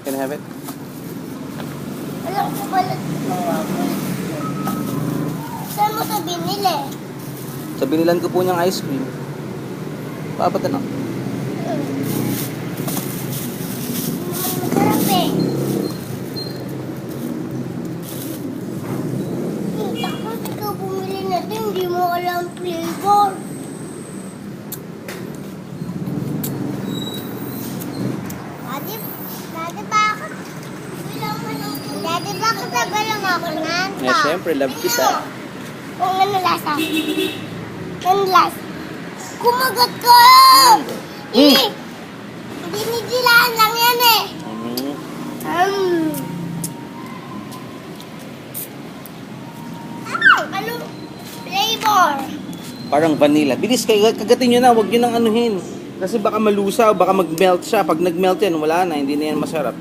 Can I have it? Alam ko pala. Saan mo ito binili? Sa binilan ko po niyang ice cream. Papat na. Masarap eh. Tapos ikaw bumili natin, hindi mo alam flavor. Daddy, bakit nagalang ako nanta? Eh, syempre, love kita. Kung ano lasa? Ano lasa? Kumagat ka! Dinidilaan lang yan eh. Ano? Flavor. Parang vanilla. Bilis kayo, kagatin nyo na, huwag nyo nang anuhin. Kasi baka malusaw, baka mag-melt siya. Pag nag-melt yan, wala na, hindi na yan masarap.